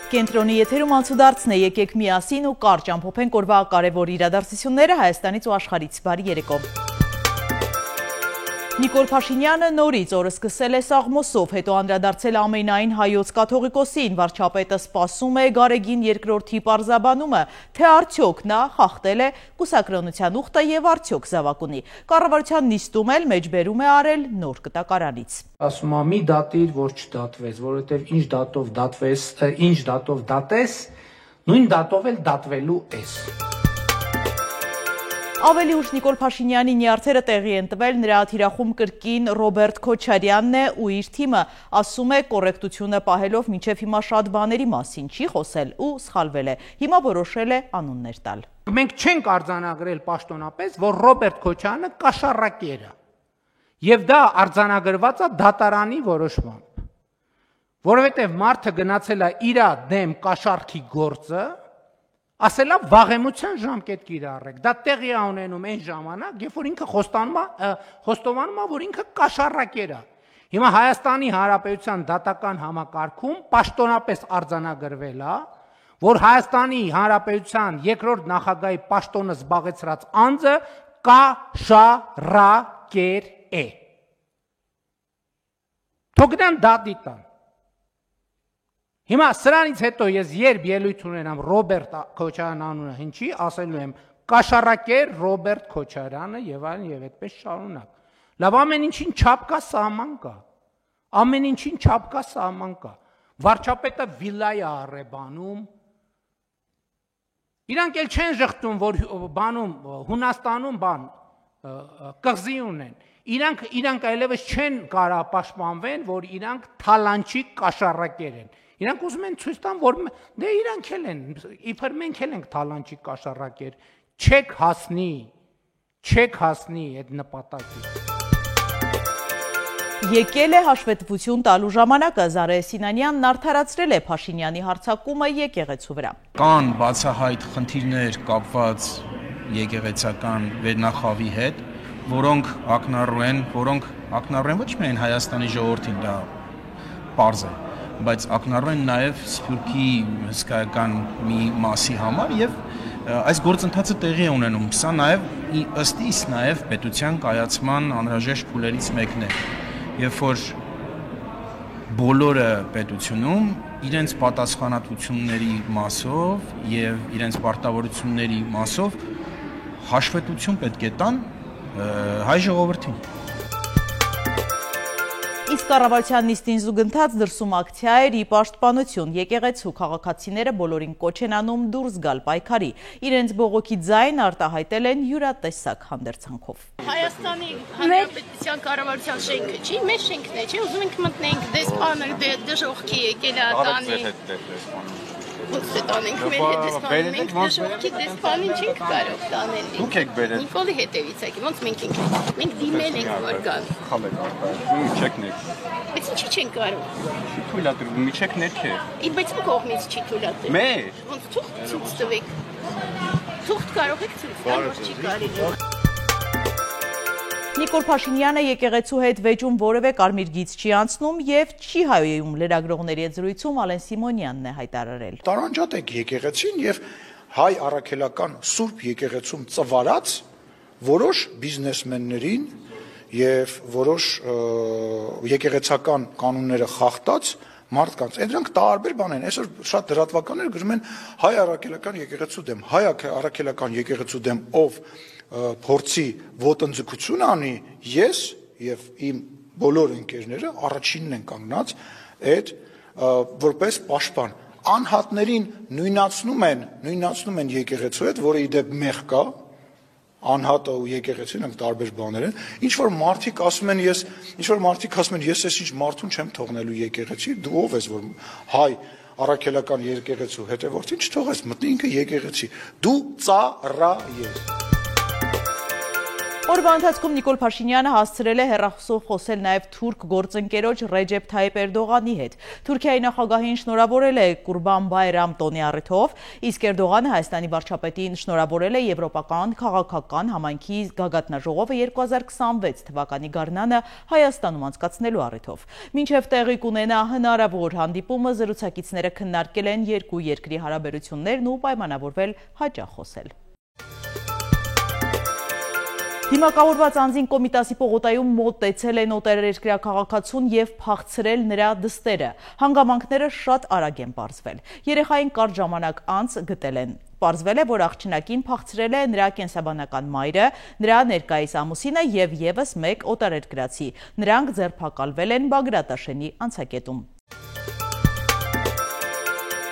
Կենտրոնի եթերում անցուդարձն է, եկեք միասին ու կարճ ամփոփենք օրվա կարևոր իրադարձությունները Հայաստանից ու աշխարհից։ Բարի երեկո։ Նիկոլ Փաշինյանը նորից օրը սկսել է Սաղմոսով, հետո անդրադարձել ամենայն հայոց կաթողիկոսին, վարչապետը սպասում է Գարեգին երկրորդի պարզաբանումը, թե արդյոք նա խախտել է կուսակրոնության ուխտը եւ արդյոք զավակ ունի։ Կառավարության նիստում էլ մեջբերում է արել նոր կտակարանից։ Ասում եմ մի դատիր, որ չդատվես, որովհետև ինչ դատով դատվես, ինչ դատով դատես, նույն դատով էլ դատվելու ես։ Ավելի ուշ Նիկոլ Փաշինյանի նյարդերը տեղի են տվել, նրա թիրախում կրկին Ռոբերտ Քոչարյանն է ու իր թիմը ասում է կոռեկտությունը պահելով մինչև հիմա շատ բաների մասին չի խոսել ու սխալվել է, հիմա որոշել է անուններ տալ։ Մենք չենք արձանագրել պաշտոնապես, որ Ռոբերտ Քոչարյանը կաշառակեր է, եւ դա արձանագրված է դատարանի որոշմամբ, որովհետև մարդը գնացել է իր դեմ կաշառքի գործը, ասելա վաղեմության ժամկետ կիրառեք, դա տեղի է ունենում այն ժամանակ, երբ որ ինքը խոստովանում է, որ ինքը կաշառակեր է։ Հիմա Հայաստանի Հանրապետության դատական համակարգում պաշտոնապես արձանագրվել է, որ Հայաստանի Հանրապետության երկրորդ նախագահի պաշտոնը զբաղեցրած անձը կաշառակեր է։ Թողնան դատի տան։ Հիմա սրանից հետո ես երբ ելույթ ունենամ Ռոբերտ Քոչարյան անունը հնչի, ասելու եմ կաշառակեր Ռոբերտ Քոչարյանը եւ այլն եւ այդպես շարունակ։ Լավ, ամեն ինչին չափ կա, սահման կա։ Ամեն ինչին չափ կա, սահման կա։ Վարչապետը վիլա է առեբանում։ Իրանք էլ չեն ժխտում, որ բանում Հունաստանում կղզի ունեն։ Իրանք այլևս չեն կարող պաշտպանվեն, որ իրանք թալանչիկ կաշառակեր են։ Իրանք ուզում են ցույց տան, որ դե իրանք էլ են, իբր մենք էլ ենք թալանչիկ կաշառակեր, չեք հասնի այդ նպատակին։ Եկել է հաշվետվություն տալու ժամանակը, Զարե Սինանյանն արդարացրել է Փաշինյանի հարձակումը եկեղեցու վրա։ Կան բացահայտ խնդիրներ կապված եկեղեցական վերնախավի հետ, որոնք ակնառու են ոչ միայն Հայաստանի ժողովրդին, դա պարզ է, բայց ակնառու են նաև Սփյուռքի հսկայական մի մասի համար եւ այս գործընթացը տեղի է ունենում։ Սա նաև ըստ իս նաև պետության կայացման անհրաժեշտ փուլերից մեկն է, երբ որ բոլորը պետությունում իրենց պատասխանատվությունների մասով եւ իրենց պարտավորությունների մասով հաշվետվություն պետք է տան հայ ժողովրդին։ Իսկ կառավարության նիստին զուգընթաց դրսում ակցիա էր ի պաշտպանություն, եկեղեցու քաղաքացիները բոլորին կոչ են անում դուրս գալ պայքարի, իրենց բողոքի ձայն արտահայտել են յուրատեսակ հանդերձանքով։ Հայաստանի Հանրապետության կառավարության շենքը չի, մեր շենքն է, չի, ուզում ենք մտնենք դեսպանը դժողքի եկել է տանի։ Ոնց է տանենք մեր հետ դեսպանը, մենք դժողքի դեսպանին չենք կարող տանել։ Դուք եք բերել։ Նիկոլի հետևից եք, ոնց մենք դիմել ենք որ գան։ Խալեք արտահայտում, չեք ներ։ Բայց ինչի չենք կարող։ Չի թույլատրվում, մի չեք ներքեր։ Բայց ում կողմից չի թույլատրվում։ Մեր։ Ոնց թուղթ ցույց տվեք։ Թուղթ կարող եք ցույց տալ, որ չի կարելի։ Նիկոլ Փաշինյանը եկեղեցու հետ վեճում որևէ կարմիր գիծ չի անցնում եւ չի հայոյում լրագրողների հետ զրույցում Ալեն Սիմոնյանն է հայտարարել։ Տարանջատեք եկեղեցին եւ հայ առաքելական սուրբ եկեղեցում ծվարած որոշ բիզնեսմեններին եւ որոշ եկեղեցական կանոնները խախտած մարդկանց, դրանք տարբեր բան են, այսօր շատ լրատվականներ գրում են հայ առաքելական եկեղեցու դեմ, հայ առաքելական եկեղեցու դեմ ով փորձի ոտնձգություն անի, ես եւ իմ բոլոր ընկերները առաջինն են կանգնած այդ որպես պաշտպան անհատներին նույնացնում են եկեղեցու հետ, որը իդեպ մեղ կա, անհատը ու եկեղեցին ենք տարբեր բաներ են, ինչ որ մարդիկ ասում են ես այս ինչ մարդուն չեմ թողնելու եկեղեցի, դու ով ես որ հայ առաքելական եկեղեցու հետևորդին չթողես, մտնի ինքը եկեղեցի, դու ծառա ես։ Օրվա ընթացքում Նիկոլ Փաշինյանը հասցրել է հեռախոսով խոսել նաև թուրք գործընկերոջ Ռեջեփ Թայիփ Էրդողանի հետ։ Թուրքիայի նախագահին շնորհավորել է Կուրբան Բայրամ տոնի առիթով, իսկ Էրդողանը Հայաստանի վարչապետին շնորհավորել է Եվրոպական քաղաքական համայնքի գագաթնաժողովը 2026 թվականի գարնանը Հայաստանում անցկացնելու առիթով։ Մինչև տեղի կունենա հնարավոր հանդիպումը, զրուցակիցները քննարկել են երկու երկրի հարաբերություններն ու պայմանավորվել հաճախ խոսել։ Դիմակավորված անձին Կոմիտասի պողոտայում մոտեցել են օտարերկրյա քաղաքացուն և փախցրել նրա դստերը։ Հանգամանքները շատ արագ են պարզվել։ Երեխային կարճ ժամանակ անց գտել են։ Պարզվել է, որ աղջնակին փախցրել է նրա կենսաբանական մայրը, նրա ներկայիս ամուսինը և ևս մեկ օտարերկրացի։ Նրանք ձերբակալվել են Բագրատաշենի անցակետում։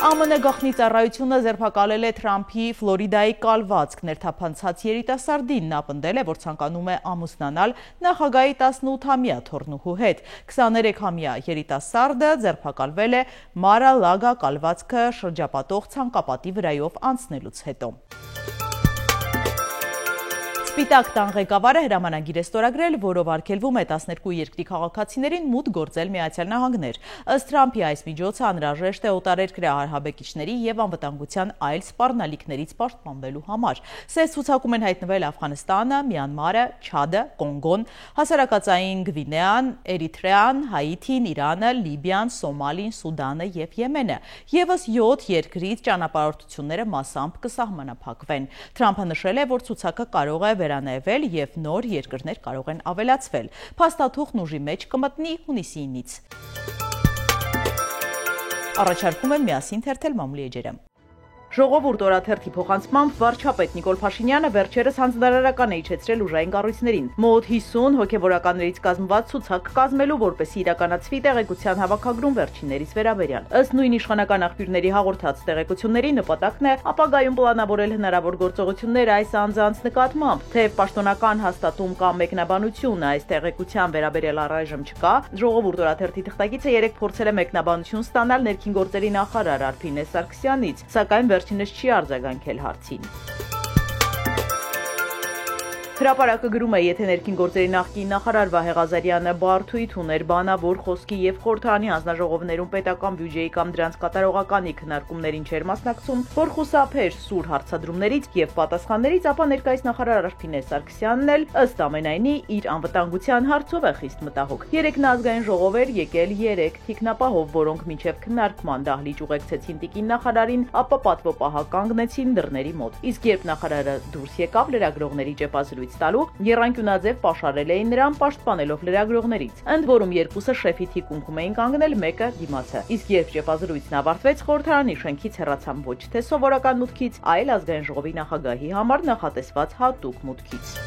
ԱՄՆ գաղտնի ծառայությունը ձերբակալել է Թրամփի Ֆլորիդայի կալվածք ներթափանցած երիտասարդին։ Նա պնդել է, որ ցանկանում է ամուսնանալ նախագահի 18-ամյա թոռնուհու հետ։ 23-ամյա երիտասարդը ձերբակալվել է Մարա-Լագա կալվածքը շրջապատող ցանկապատի վրայով անցնելուց հետո։ Սպիտակ տան ղեկավարը հրամանագիր է ստորագրել, որով արգելվում է 12 երկրի քաղաքացիներին մուտք գործել Միացյալ Նահանգներ։ Ըստ Թրամփի այս միջոցը անհրաժեշտ է օտարերկրյա հարաբեկիչների և անվտանգության այլ սպառնալիքներից պաշտպանվելու համար։ Սես ցուցակում են հայտնվել Աֆղանստանը, Մյանմարը, Չադը, Կոնգոն, Հասարակածային Գվինեան, Էրիթրեան, Հայիթին, Իրանը, Լիբիան, Սոմալին, Սուդանը և Եմենը։ Եվս 7 երկրից ճանապարհորդությունները մասամբ կսահմանափակվեն։ Թրամփը նշել է, որ ցուցակը կարող է վերանայվել և նոր երկրներ կարող են ավելացվել։ Փաստաթուղթն ուժի մեջ կմտնի հունիսի 9-ից։ Առաջարկում են միասին թերթել մամուլի էջերը։ Ժողովուրդ օրաթերթի փոխանցմամբ վարչապետ Նիկոլ Փաշինյանը վերջերս հանձնարարական է իջեցրել ուժային կառույցներին։ Մոտ 50 հոգևորականներից կազմված ցուցակ կազմելու, որպեսզի իրականացվի տեղեկության հավաքագրում վերջիններից վերաբերյալ։ Ըստ նույն իշխանական աղբյուրների հաղորդած տեղեկությունների նպատակն է ապագայում պլանավորել հնարավոր գործողություններ այս անձանց նկատմամբ։ Թեև պաշտոնական հաստատում կամ մեկնաբանություն այս տեղեկության վերաբերյալ առայժմ չկա, Ժողովուրդ օրաթերթի թղթակիցը երեկ փորձել է մեկնաբանություն ստանալ ներքին գործերի նախարար Արփինե Սարգսյանից, սակայն վերջինս չի արձագանքել հարցին։ Հրապարակը գրում է, եթե ներքին գործերի նախկին նախարար Վահե Ղազարյանը բարդույթ ուներ բանավոր խոսքի և խորհրդարանի հանձնաժողովներում պետական բյուջեի կամ դրանց կատարողականի քննարկումներին չէր մասնակցում, որ խուսափեր սուր հարցադրումներից և պատասխաններից, ապա ներկայիս նախարար Արփինե Սարգսյանն էլ ըստ ամենայնի իր անվտանգության հարցով է խիստ մտահոգ։ Երեկ նա ազգային ժողով էր եկել 3 թիկնապահով, որոնք մինչև քննարկման դահլիճ ուղեկցեցին տիկին նախարարին, ապա պատվոպահը կանգնեցին դռների մոտ։ Իսկ երբ նախարարը դուրս եկավ լրագրողների ճեպազրույց տալու, եռանկյունաձև պաշարել էին նրան պաշտպանելով լրագրողներից։ Ընդ որում երկուսը շեֆի թիկունքում էին կանգնել, մեկը դիմացը։ Իսկ երբ ճեպազրույցն ավարտվեց, խորհրդարանի շենքից հեռացան ոչ թե սովորական մուտքից, այլ ազգային ժողովի նախագահի համար նախատեսված հատուկ մուտքից։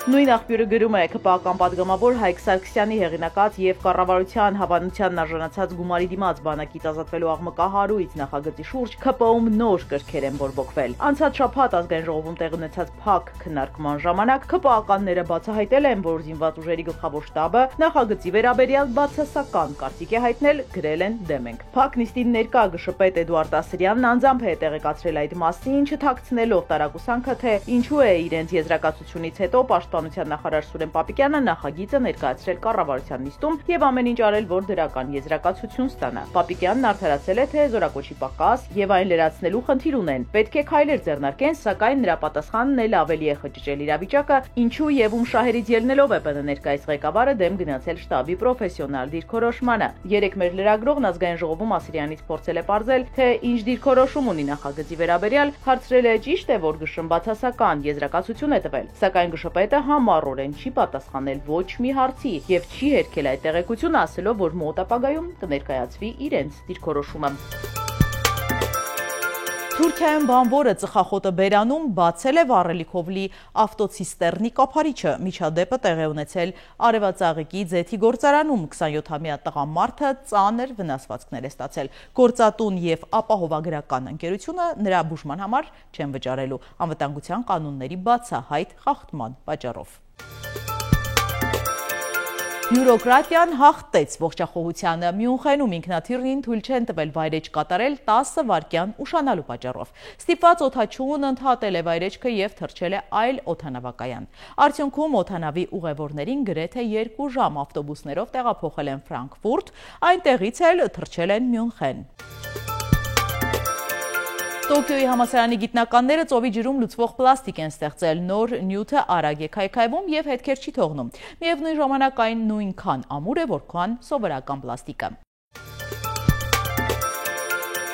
Նույն աղբյուրը գրում է, ԿՊԱ-ական պատգամավոր Հայկ Սարգսյանի հեղինակած և կառավարության հավանությանն արժանացած գումարի դիմաց բանակից ազատվելու աղմկահարույց նախագծի շուրջ ԿՊ-ում նոր կրքեր են բորբոքվել։ Անցած շաբաթ ազգային ժողովում տեղի ունեցած փակ քննարկման ժամանակ ԿՊԱ-ականները բացահայտել են, որ զինված ուժերի գլխավոր շտաբը նախագծի վերաբերյալ բացասական կարծիք է հայտնել, գրել են դեմ ենք։ Փակ նիստին ներկա ԳՇՊետ Էդուարդ Ասրյանն անձամբ է տեղեկացրել այդ մասին, չթաքցնելով տարակուսանքը, թե ինչու է իրենց եզրակացությունից հետո պաշտպանության նախարար Սուրեն Պապիկյանը նախագիծը ներկայացրել կառավարության նիստում եւ ամեն ինչ արել, որ դրական եզրակացություն ստանա։ Պապիկյանն արդարացել է, թե զորակոչի պակաս եւ այն լրացնելու խնդիր ունեն։ Պետք է քայլեր ձեռնարկեն, սակայն նրա պատասխանն էլ ավելի է խճճել իրավիճակը, ինչու եւ ում շահերից ելնելով է ՊՆ ներկայիս ղեկավարը դեմ գնացել շտաբի պրոֆեսիոնալ դիրքորոշմանը։ Երեք մեր լրագրողն ազգային ժողովում Ասրյանից փորձել է պարզել, թե ինչ դիրքորոշում ունի նախագծի վերաբերյալ, հարցրել է ճիշտ է, որ ԳՇ-ն բացասական եզրակացություն է տվել, սակայն ԳՇՊետ-ը համառորեն չի պատասխանել ոչ մի հարցի եւ չի հերքել այդ տեղեկությունը, ասելով, որ մոտ ապագայում կներկայացվի իրենց դիրքորոշումը։ Թուրքիայում բանվորը ծխախոտը բերանում բացել է վառելիքով լի ավտոցիստեռնի կափարիչը։ Միջադեպը տեղի ունեցել Արևածաղիկի ձեթի գործարանում, 27-ամյա տղամարդը ծանր վնասվածքներ է ստացել։ Գործատուն եւ ապահովագրական ընկերությունը նրա բուժման համար չեն վճարելու անվտանգության կանոնների բացահայտ խախտման պատճառով։ Բյուրոկրատիան հաղթեց ողջախոհությանը Մյունխենում ինքնաթիռին թույլ չեն տվել վայրեջ կատարել 10 վայրկյան ուշանալու պատճառով։ Ստիպված օդաչուհուն ընդհատել է վայրեջքը և թռչել է այլ օդանավակայան։ Արդյունքում օդանավի ուղևորներին գրեթե 2 ժամ ավտոբուսներով տեղափոխել են Ֆրանկֆուրտ, այնտեղից էլ թռչել են Մյունխեն։ Տոկիոյի համալսարանի գիտնականները ծովի ջրում լուծվող պլաստիկ են ստեղծել, նոր նյութը արագ է քայքայվում և հետքեր չի թողնում։ Միևնույն ժամանակ այն նույնքան ամուր է, որքան սովորական պլաստիկը։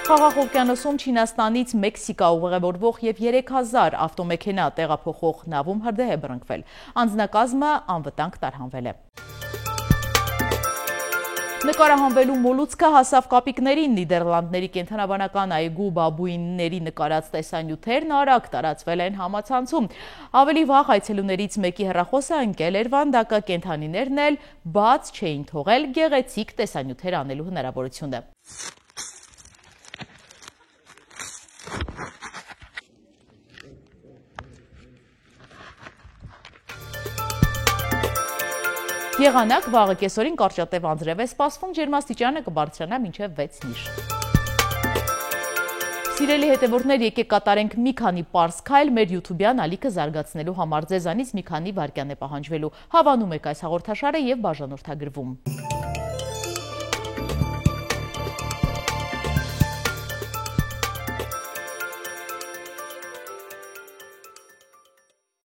Խաղաղ օվկիանոսում Չինաստանից Մեքսիկա ուղևորվող և 3000 ավտոմեքենա տեղափոխող նավում հրդեհ է բռնկվել։ Անձնակազմը անվտանգ տարհանվել է։ Նկարահանվելու մոլուցքը հասավ կապիկներին։ Նիդերլանդների կենդանաբանական այգու բաբուինների նկարած տեսանյութերն արագ տարածվել են համացանցում։ Ավելի վաղ այցելուներից մեկի հեռախոսը ընկել էր վանդակը, կենդանիներն էլ բաց չէին թողել գեղեցիկ տեսանյութեր անելու հնարավորությունը։ Եղանակ վաղը կեսօրին կարճատև անձրև է սպասվում, ջերմաստիճանը կբարձրանա մինչև 6 նիշ։ Սիրելի հետևորդներ, եկեք կատարենք մի քանի պարզ քայլ մեր յութուբյան ալիքը զարգացնելու համար։ Ձեզանից մի քանի վայրկյան է պահանջվելու։ Հավանում եք այս հաղորդաշարը և բաժանորդագրվում։